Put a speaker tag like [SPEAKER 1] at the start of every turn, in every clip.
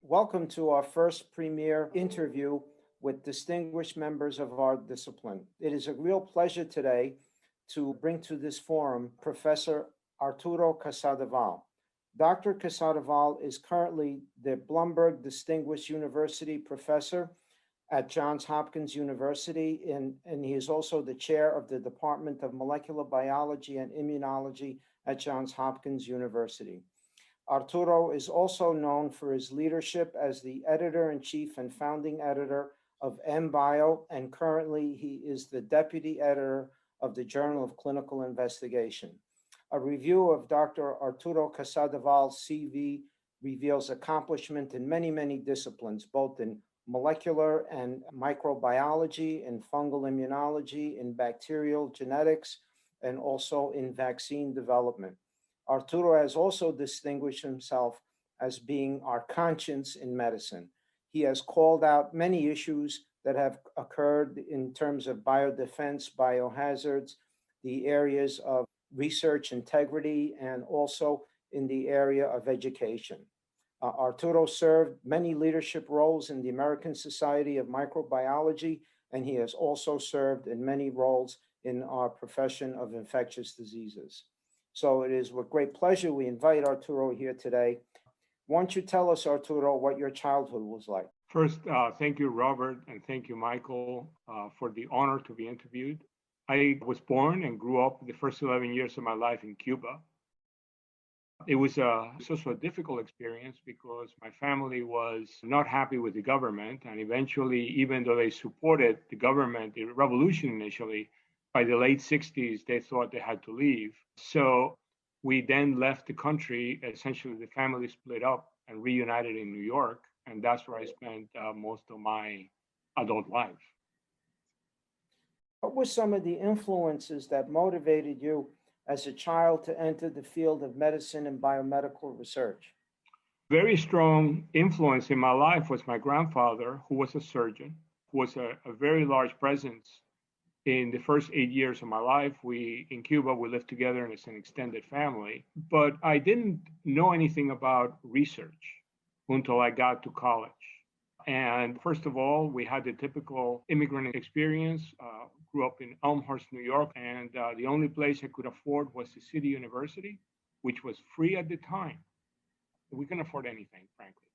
[SPEAKER 1] Welcome to our first premier interview with distinguished members of our discipline. It is a real pleasure today to bring to this forum Professor Arturo Casadevall. Dr. Casadevall is currently the Blumberg Distinguished University Professor at Johns Hopkins University, and he is also the chair of the Department of Molecular Biology and Immunology at Johns Hopkins University. Arturo is also known for his leadership as the editor-in-chief and founding editor of MBio, and currently he is the deputy editor of the Journal of Clinical Investigation. A review of Dr. Arturo Casadevall's CV reveals accomplishment in many disciplines, both in molecular and microbiology, in fungal immunology, in bacterial genetics, and also in vaccine development. Arturo has also distinguished himself as being our conscience in medicine. He has called out many issues that have occurred in terms of biodefense, biohazards, the areas of research integrity, and also in the area of education. Arturo served many leadership roles in the American Society of Microbiology, and he has also served in many roles in our profession of infectious diseases. So it is with great pleasure we invite Arturo here today. Why don't you tell us, Arturo, what your childhood was like?
[SPEAKER 2] First, thank you, Robert, and thank you, Michael, for the honor to be interviewed. I was born and grew up the first 11 years of my life in Cuba. It was also a difficult experience because my family was not happy with the government, and eventually, even though they supported the government, the revolution initially, by the late 60s, they thought they had to leave. So we then left the country. Essentially, the family split up and reunited in New York. And that's where I spent most of my adult life.
[SPEAKER 1] What were some of the influences that motivated you as a child to enter the field of medicine and biomedical research?
[SPEAKER 2] Very strong influence in my life was my grandfather, who was a surgeon, who was a very large presence. In the first 8 years of my life, in Cuba, we lived together as an extended family, but I didn't know anything about research until I got to college. And first of all, we had the typical immigrant experience, grew up in Elmhurst, New York, and the only place I could afford was the City University, which was free at the time. We couldn't afford anything, frankly.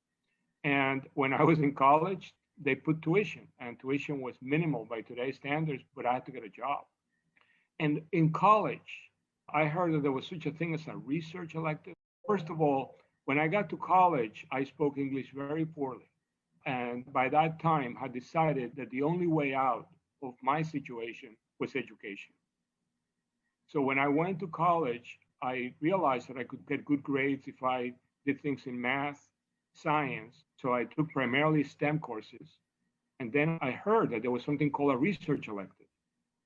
[SPEAKER 2] And when I was in college, they put tuition, and tuition was minimal by today's standards, but I had to get a job. And in college, I heard that there was such a thing as a research elective. First of all, when I got to college, I spoke English very poorly. And by that time, I decided that the only way out of my situation was education. So when I went to college, I realized that I could get good grades if I did things in math, science. So I took primarily STEM courses. And then I heard that there was something called a research elective.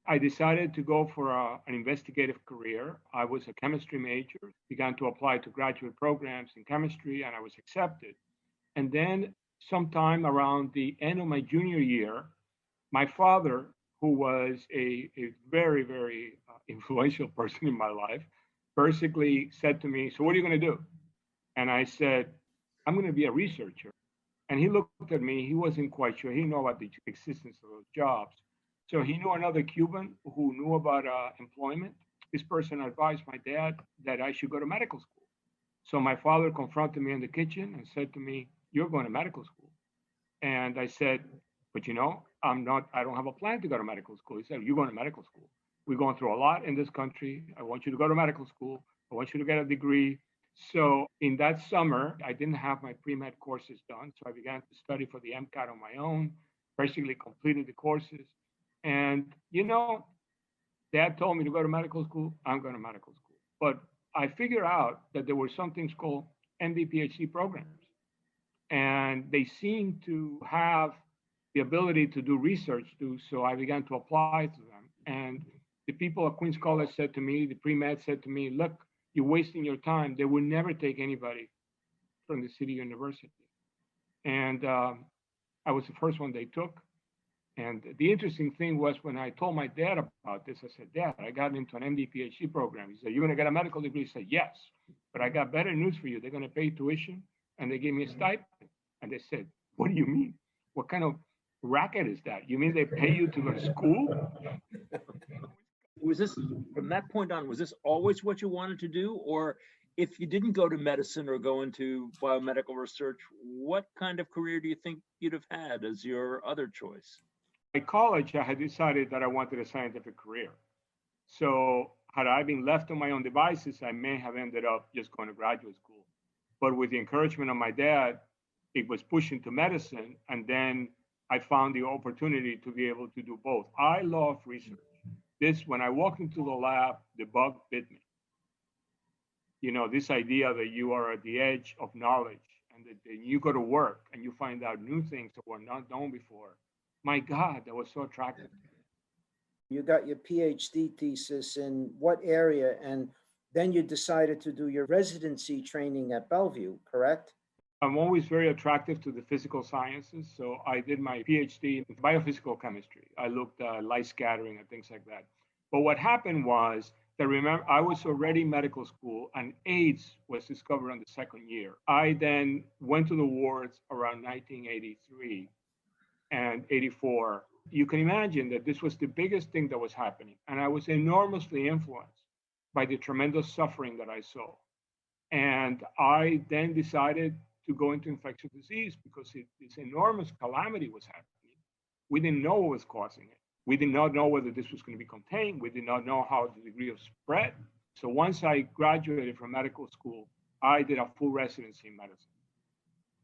[SPEAKER 2] I decided to go for an investigative career. I was a chemistry major, began to apply to graduate programs in chemistry, and I was accepted. And then sometime around the end of my junior year, my father, who was a very influential person in my life, basically said to me, "So what are you going to do?" And I said, "I'm going to be a researcher." And he looked at me, he wasn't quite sure. He knew about the existence of those jobs. So he knew another Cuban who knew about employment. This person advised my dad that I should go to medical school. So my father confronted me in the kitchen and said to me, "You're going to medical school." And I said, "But I don't have a plan to go to medical school." He said, "You're going to medical school. We're going through a lot in this country. I want you to go to medical school. I want you to get a degree." So in that summer, I didn't have my pre-med courses done. So I began to study for the MCAT on my own, basically completed the courses. And, Dad told me to go to medical school. I'm going to medical school. But I figured out that there were some things called MD PhD programs. And they seemed to have the ability to do research too. So I began to apply to them. And the people at Queens College said to me, the pre-med said to me, "Look, you're wasting your time. They will never take anybody from the City University." And I was the first one they took. And the interesting thing was when I told my dad about this, I said, "Dad, I got into an MD PhD program." He said, "You're going to get a medical degree?" I said, "Yes, but I got better news for you. They're going to pay tuition and they gave me a stipend." And they said, what do you mean? What kind of racket is that? You mean they pay you to go to school?
[SPEAKER 3] Was this, from that point on, was this always what you wanted to do? Or if you didn't go to medicine or go into biomedical research, what kind of career do you think you'd have had as your other choice?
[SPEAKER 2] At college, I had decided that I wanted a scientific career. So had I been left on my own devices, I may have ended up just going to graduate school. But with the encouragement of my dad, it was pushed into medicine. And then I found the opportunity to be able to do both. I love research. When I walked into the lab, the bug bit me. You know, this idea that you are at the edge of knowledge and that you go to work and you find out new things that were not known before. My God, that was so attractive.
[SPEAKER 1] You got your PhD thesis in what area? And then you decided to do your residency training at Bellevue, correct?
[SPEAKER 2] I'm always very attractive to the physical sciences. So I did my PhD in biophysical chemistry. I looked at light scattering and things like that. But what happened was that, remember, I was already in medical school and AIDS was discovered in the second year. I then went to the wards around 1983 and 84. You can imagine that this was the biggest thing that was happening. And I was enormously influenced by the tremendous suffering that I saw. And I then decided to go into infectious disease because this enormous calamity was happening. We didn't know what was causing it. We did not know whether this was going to be contained. We did not know how the degree of spread. So once I graduated from medical school, I did a full residency in medicine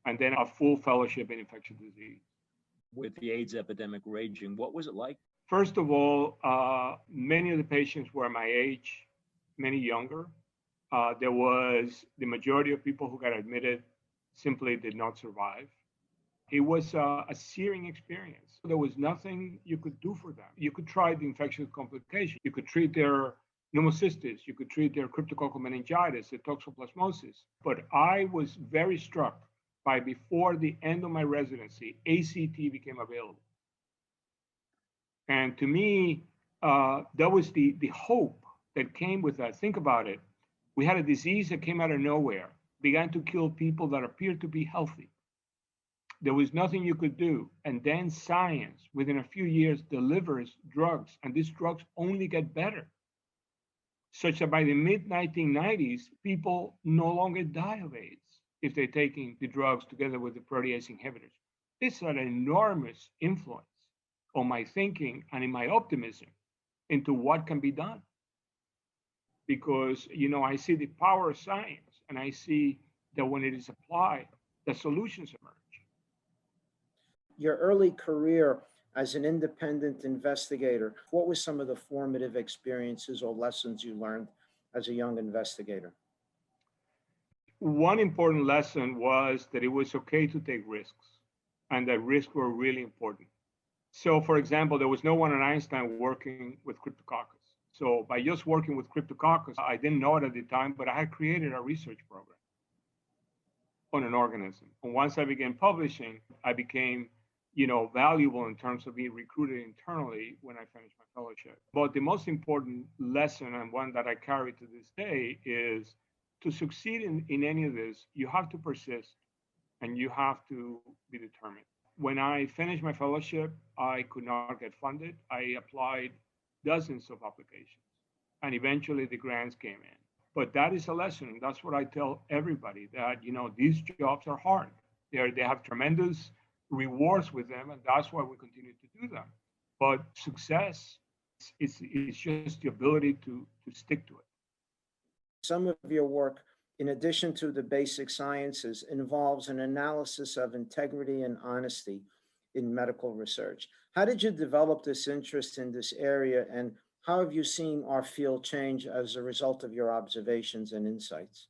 [SPEAKER 2] and then a full fellowship in infectious disease.
[SPEAKER 3] With the AIDS epidemic raging, what was it like?
[SPEAKER 2] First of all, many of the patients were my age, many younger. There was the majority of people who got admitted simply did not survive. It was a searing experience. There was nothing you could do for them. You could try the infectious complication. You could treat their pneumocystis. You could treat their cryptococcal meningitis, their toxoplasmosis. But I was very struck by, before the end of my residency, ACT became available. And to me, that was the hope that came with that. Think about it. We had a disease that came out of nowhere, began to kill people that appeared to be healthy. There was nothing you could do. And then science, within a few years, delivers drugs, and these drugs only get better. Such that by the mid-1990s, people no longer die of AIDS if they're taking the drugs together with the protease inhibitors. This had an enormous influence on my thinking and in my optimism into what can be done. Because, you know, I see the power of science, and I see that when it is applied, the solutions emerge.
[SPEAKER 1] Your early career as an independent investigator, what were some of the formative experiences or lessons you learned as a young investigator?
[SPEAKER 2] One important lesson was that it was okay to take risks, and that risks were really important. So, for example, there was no one at Einstein working with Cryptococcus. So by just working with Cryptococcus, I didn't know it at the time, but I had created a research program on an organism. And once I began publishing, I became, you know, valuable in terms of being recruited internally when I finished my fellowship. But the most important lesson, and one that I carry to this day, is to succeed in any of this, you have to persist and you have to be determined. When I finished my fellowship, I could not get funded. I applied dozens of applications, and eventually the grants came in. But that is a lesson, and that's what I tell everybody, that, you know, these jobs are hard. They have tremendous rewards with them, and that's why we continue to do them. But success is just the ability to stick to it.
[SPEAKER 1] Some of your work, in addition to the basic sciences, involves an analysis of integrity and honesty in medical research. How did you develop this interest in this area, and how have you seen our field change as a result of your observations and insights?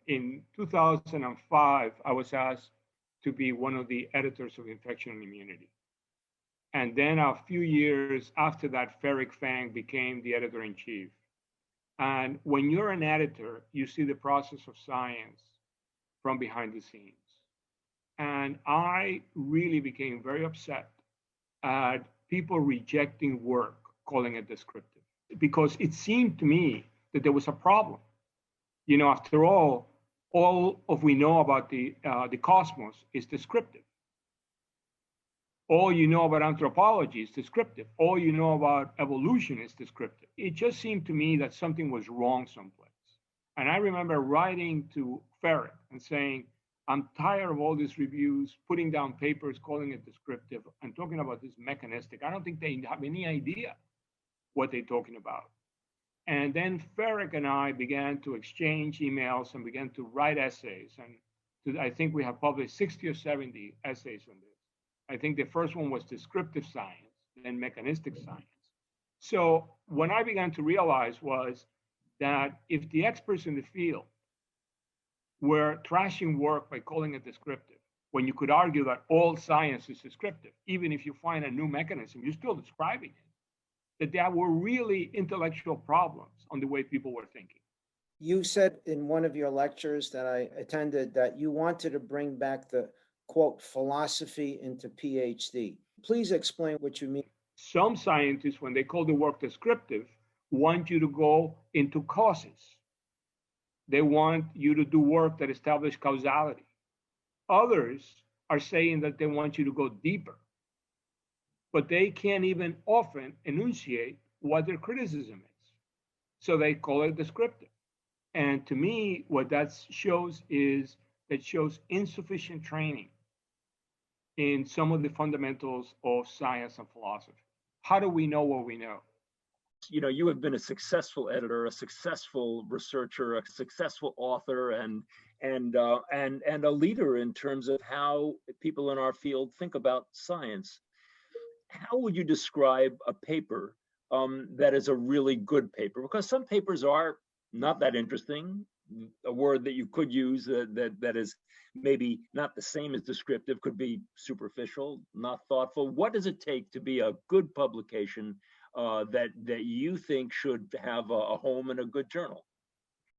[SPEAKER 2] In 2005, I was asked to be one of the editors of Infection and Immunity. And then a few years after that, Ferric Fang became the editor-in-chief. And when you're an editor, you see the process of science from behind the scenes. And I really became very upset at people rejecting work, calling it descriptive, because it seemed to me that there was a problem. You know, after all, All of we know about the cosmos is descriptive. All you know about anthropology is descriptive. All you know about evolution is descriptive. It just seemed to me that something was wrong someplace. And I remember writing to Ferrick and saying, I'm tired of all these reviews, putting down papers, calling it descriptive, and talking about this mechanistic. I don't think they have any idea what they're talking about. And then Ferrick and I began to exchange emails and began to write essays. And I think we have published 60 or 70 essays on this. I think the first one was descriptive science, then mechanistic science. So what I began to realize was that if the experts in the field were trashing work by calling it descriptive, when you could argue that all science is descriptive, even if you find a new mechanism, you're still describing it, that there were really intellectual problems on the way people were thinking.
[SPEAKER 1] You said in one of your lectures that I attended that you wanted to bring back the, quote, philosophy into PhD. Please explain what you mean.
[SPEAKER 2] Some scientists, when they call the work descriptive, want you to go into causes. They want you to do work that establishes causality. Others are saying that they want you to go deeper, but they can't even often enunciate what their criticism is. So they call it descriptive. And to me, what that shows is that shows insufficient training in some of the fundamentals of science and philosophy. How do we know what we know?
[SPEAKER 3] You know, you have been a successful editor, a successful researcher, a successful author, and a leader in terms of how people in our field think about science. How would you describe a paper that is a really good paper? Because some papers are not that interesting. A word that you could use that is maybe not the same as descriptive, could be superficial, not thoughtful. What does it take to be a good publication that you think should have a home in a good journal?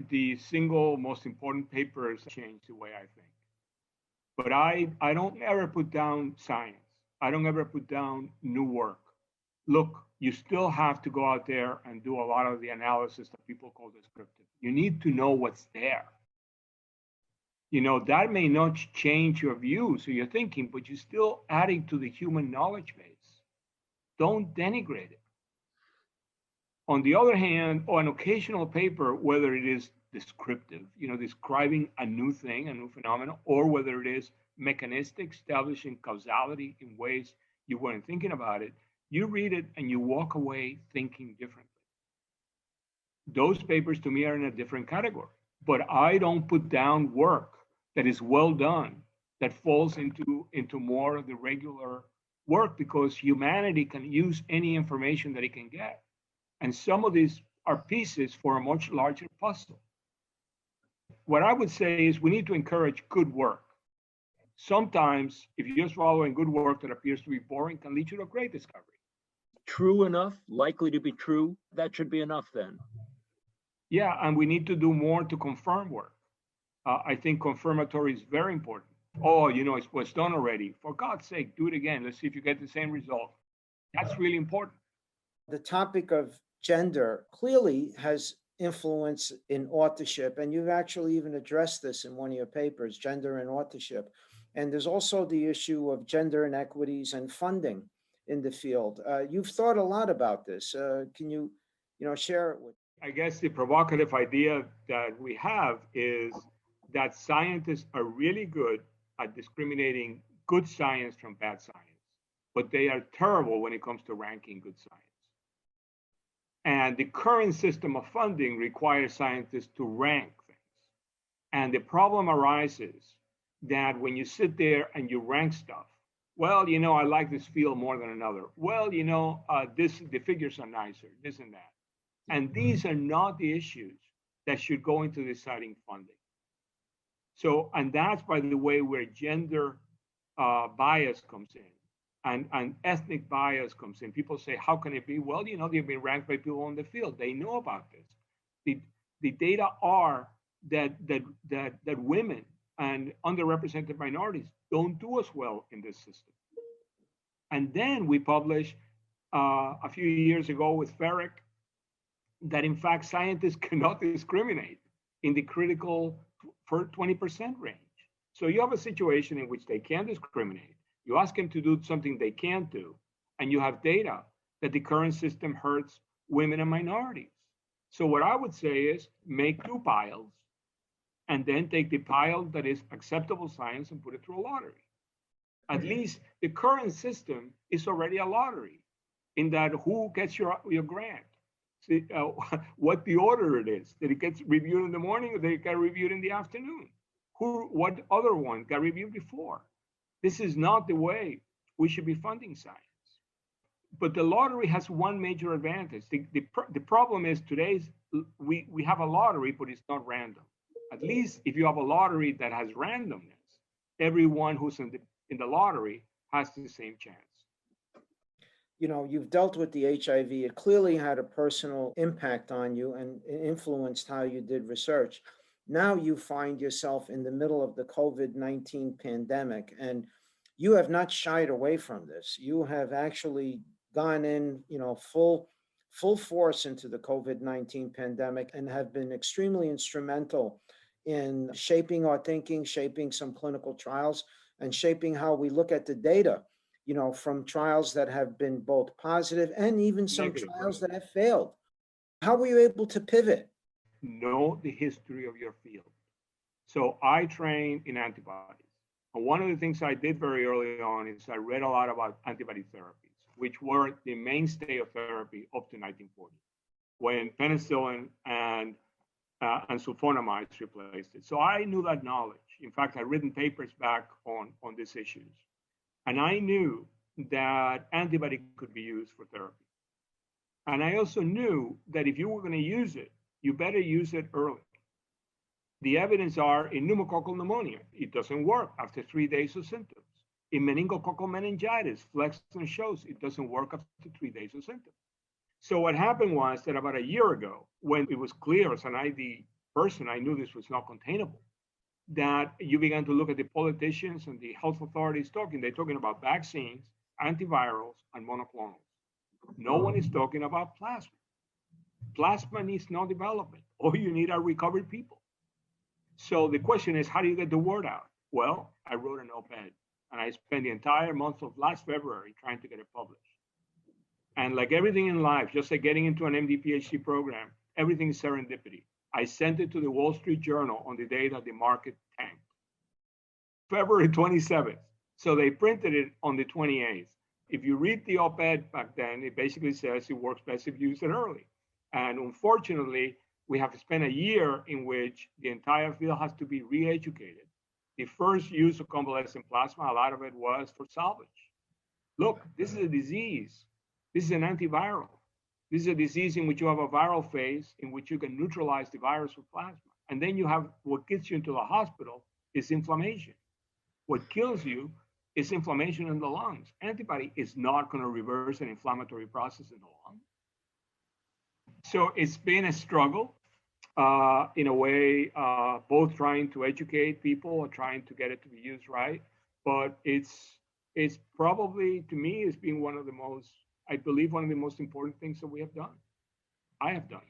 [SPEAKER 2] The single most important papers change the way I think. But I don't ever put down science. I don't ever put down new work. Look, you still have to go out there and do a lot of the analysis that people call descriptive. You need to know what's there. You know, that may not change your views or your thinking, but you're still adding to the human knowledge base. Don't denigrate it. On the other hand, on an occasional paper, whether it is descriptive, you know, describing a new thing, a new phenomenon, or whether it is mechanistic, establishing causality in ways you weren't thinking about it, you read it and you walk away thinking differently. Those papers to me are in a different category, but I don't put down work that is well done, that falls into more of the regular work, because humanity can use any information that it can get. And some of these are pieces for a much larger puzzle. What I would say is we need to encourage good work. Sometimes, if you're just following good work that appears to be boring, can lead you to a great discovery.
[SPEAKER 3] True enough, likely to be true, that should be enough then.
[SPEAKER 2] Yeah, and we need to do more to confirm work. I think confirmatory is very important. Oh, you know, it was done already. For God's sake, do it again. Let's see if you get the same result. That's really important.
[SPEAKER 1] The topic of gender clearly has influence in authorship, and you've actually even addressed this in one of your papers, Gender and Authorship. And there's also the issue of gender inequities and funding in the field. You've thought a lot about this. Can you share it with?
[SPEAKER 2] I guess the provocative idea that we have is that scientists are really good at discriminating good science from bad science, but they are terrible when it comes to ranking good science. And the current system of funding requires scientists to rank things. And the problem arises that when you sit there and you rank stuff, well, you know, I like this field more than another. Well, you know, the figures are nicer, this and that. And these are not the issues that should go into deciding funding. So, and that's, by the way, where gender bias comes in and ethnic bias comes in. People say, how can it be? Well, you know, they've been ranked by people in the field. They know about this. The data are that women and underrepresented minorities don't do as well in this system. And then we published a few years ago with Ferrick that in fact scientists cannot discriminate in the critical for 20% range. So you have a situation in which they can't discriminate. You ask them to do something they can't do, and you have data that the current system hurts women and minorities. So what I would say is make two piles and then take the pile that is acceptable science and put it through a lottery. At least the current system is already a lottery in that who gets your grant, see, what the order it is, that it gets reviewed in the morning or that it got reviewed in the afternoon. What other one got reviewed before? This is not the way we should be funding science. But the lottery has one major advantage. The problem is today's, we have a lottery, but it's not random. At least if you have a lottery that has randomness, everyone who's in the lottery has the same chance.
[SPEAKER 1] You know, you've dealt with the HIV. It clearly had a personal impact on you and influenced how you did research. Now you find yourself in the middle of the COVID-19 pandemic, and you have not shied away from this. You have actually gone in, you know, full force into the COVID-19 pandemic and have been extremely instrumental in shaping our thinking, shaping some clinical trials, and shaping how we look at the data, you know, from trials that have been both positive and even some
[SPEAKER 2] Negative,
[SPEAKER 1] trials
[SPEAKER 2] right?
[SPEAKER 1] that have failed. How were you able to pivot?
[SPEAKER 2] Know the history of your field. So I trained in antibodies. And one of the things I did very early on is I read a lot about antibody therapies, which were the mainstay of therapy up to 1940, when penicillin and sulfonamides replaced it. So I knew that knowledge. In fact, I've written papers back on these issues. And I knew that antibody could be used for therapy. And I also knew that if you were going to use it, you better use it early. The evidence are in pneumococcal pneumonia, it doesn't work after 3 days of symptoms. In meningococcal meningitis, Flexon shows it doesn't work after 3 days of symptoms. So what happened was that about a year ago, when it was clear as an ID person, I knew this was not containable, that you began to look at the politicians and the health authorities talking. They're talking about vaccines, antivirals, and monoclonals. No one is talking about plasma. Plasma needs no development. All you need are recovered people. So the question is, how do you get the word out? Well, I wrote an op-ed, and I spent the entire month of last February trying to get it published. And like everything in life, just like getting into an MD PhD program, everything is serendipity. I sent it to the Wall Street Journal on the day that the market tanked, February 27th. So they printed it on the 28th. If you read the op-ed back then, it basically says it works best if you use it early. And unfortunately, we have spent a year in which the entire field has to be re-educated. The first use of convalescent plasma, a lot of it was for salvage. Look, this is a disease. This is an antiviral. This is a disease in which you have a viral phase in which you can neutralize the virus with plasma. And then you have what gets you into the hospital is inflammation. What kills you is inflammation in the lungs. Antibody is not going to reverse an inflammatory process in the lung. So it's been a struggle in a way, both trying to educate people or trying to get it to be used right. But it's probably, to me, it's been one of the most, I believe, one of the most important things that we have done. I have done.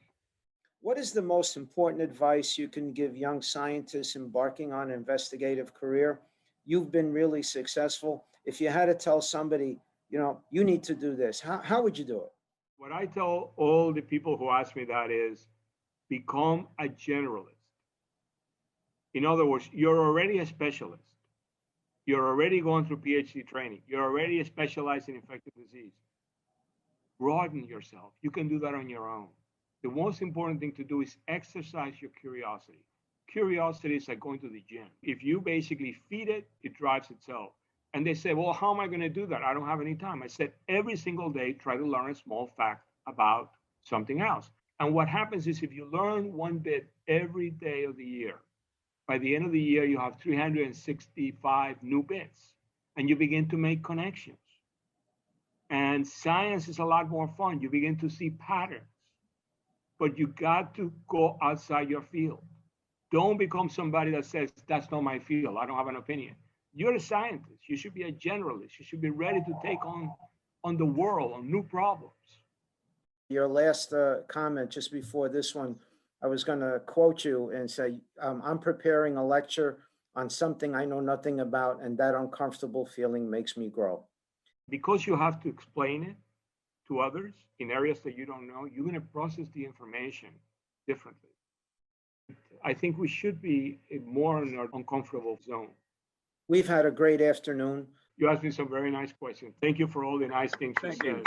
[SPEAKER 1] What is the most important advice you can give young scientists embarking on an investigative career? You've been really successful. If you had to tell somebody, you know, you need to do this, how would you do it?
[SPEAKER 2] What I tell all the people who ask me that is, become a generalist. In other words, you're already a specialist. You're already going through PhD training. You're already specialized in infectious disease. Broaden yourself. You can do that on your own. The most important thing to do is exercise your curiosity. Curiosity is like going to the gym. If you basically feed it, it drives itself. And they say, well, how am I going to do that? I don't have any time. I said, every single day, try to learn a small fact about something else. And what happens is if you learn one bit every day of the year, by the end of the year, you have 365 new bits, and you begin to make connections. And science is a lot more fun. You begin to see patterns, but you got to go outside your field. Don't become somebody that says, that's not my field. I don't have an opinion. You're a scientist. You should be a generalist. You should be ready to take on the world, on new problems.
[SPEAKER 1] Your last comment just before this one, I was going to quote you and say, I'm preparing a lecture on something I know nothing about, and that uncomfortable feeling makes me grow.
[SPEAKER 2] Because you have to explain it to others in areas that you don't know, you're going to process the information differently. I think we should be more in our uncomfortable zone.
[SPEAKER 1] We've had a great afternoon.
[SPEAKER 2] You asked me some very nice questions. Thank you for all the nice things you
[SPEAKER 3] Thank
[SPEAKER 2] said.
[SPEAKER 3] you.